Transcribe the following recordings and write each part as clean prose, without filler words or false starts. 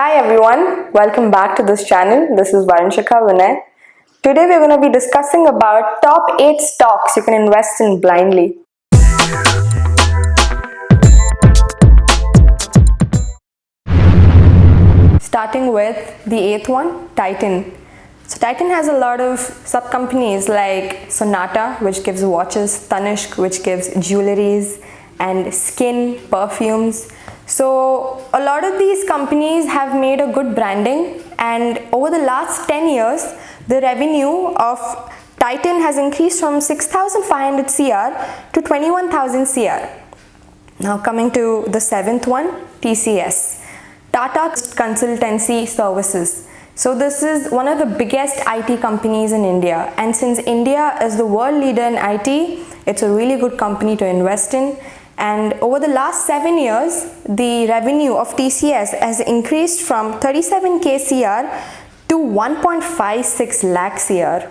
Hi everyone, welcome back to this channel. This is Varanshika Vinay. Today we're going to be discussing about top 8 stocks you can invest in blindly. Starting with the 8th one, Titan. So Titan has a lot of sub-companies like Sonata, which gives watches, Tanishq, which gives jewelries, and skin, perfumes. So a lot of these companies have made a good branding, and over the last 10 years, the revenue of Titan has increased from 6,500 CR to 21,000 CR. Now coming to the 7th one, TCS. Tata Consultancy Services. So this is one of the biggest IT companies in India, and since India is the world leader in IT, it's a really good company to invest in. And over the last 7 years, the revenue of TCS has increased from 37k CR to 1.56 lakh CR.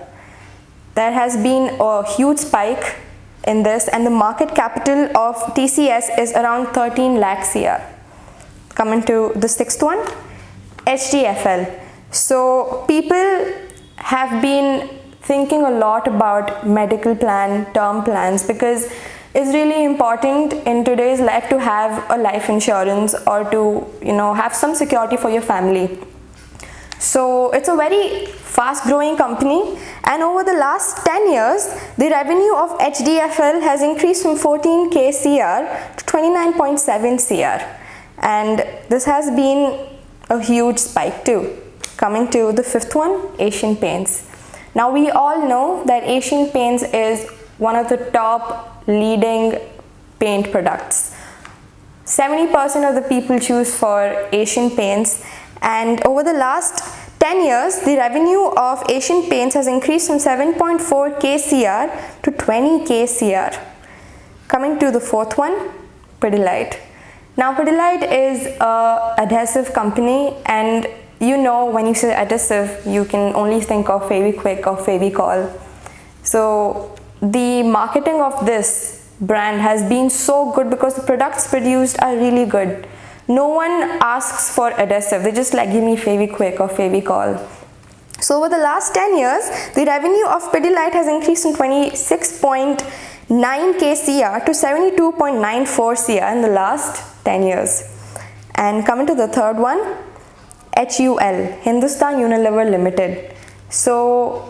There has been a huge spike in this, and the market capital of TCS is around 13 lakh CR. Coming to the 6th one, HDFL. So people have been thinking a lot about medical plan, term plans, because it's really important in today's life to have a life insurance or to have some security for your family. So it's a very fast growing company, and over the last 10 years the revenue of HDFL has increased from 14k CR to 29.7 CR, and this has been a huge spike too. Coming to the 5th one, Asian Paints. Now we all know that Asian Paints is one of the top leading paint products. 70% of the people choose for Asian Paints, and over the last 10 years the revenue of Asian Paints has increased from 7.4k CR to 20k CR. Coming to the 4th one, Pidilite. Now Pidilite is a adhesive company, and when you say adhesive you can only think of Fevikwik or Fevicol. So the marketing of this brand has been so good because the products produced are really good. No one asks for adhesive, they just give me Fevikwik or Fevicol. So over the last 10 years, the revenue of Pidilite has increased from 26.9k CR to 72.94 CR in the last 10 years. And coming to the 3rd one, HUL, Hindustan Unilever Limited. So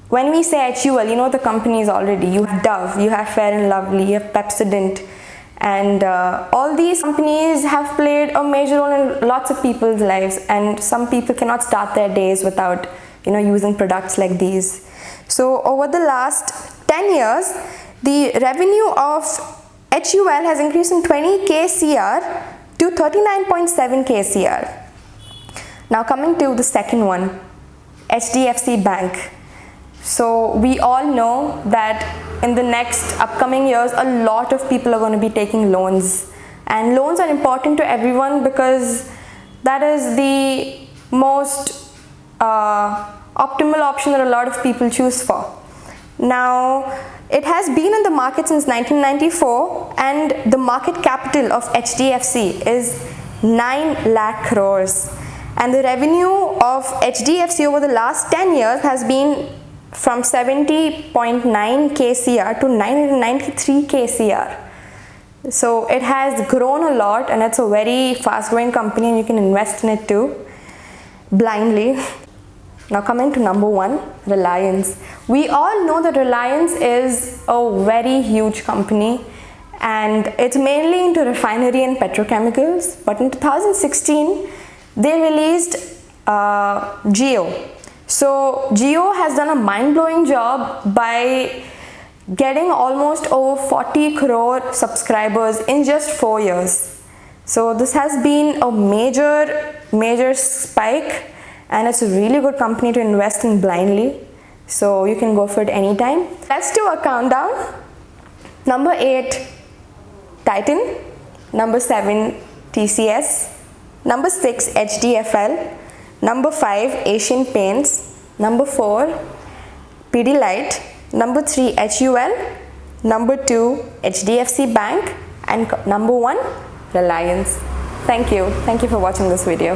when we say HUL, the companies already. You have Dove, you have Fair and Lovely, you have Pepsodent, and all these companies have played a major role in lots of people's lives, and some people cannot start their days without using products like these. So over the last 10 years, the revenue of HUL has increased from 20k CR to 39.7k CR. Now coming to the 2nd one, HDFC Bank. So we all know that in the next upcoming years a lot of people are going to be taking loans, and loans are important to everyone because that is the most optimal option that a lot of people choose for. Now it has been in the market since 1994, and the market capital of HDFC is 9 lakh crores, and the revenue of HDFC over the last 10 years has been from 70.9k CR to 993k CR. So it has grown a lot, and it's a very fast growing company, and you can invest in it too blindly. Now coming to number 1, Reliance. We all know that Reliance is a very huge company, and it's mainly into refinery and petrochemicals, but in 2016 they released Jio. So Jio has done a mind-blowing job by getting almost over 40 crore subscribers in just 4 years. So this has been a major spike, and it's a really good company to invest in blindly. So you can go for it anytime. Let's do a countdown. Number 8, Titan. Number 7, TCS. Number 6, HDFL. Number 5, Asian Paints. Number 4, Pidilite. Number 3, HUL. Number 2, HDFC Bank. And number 1, Reliance. Thank you for watching this video.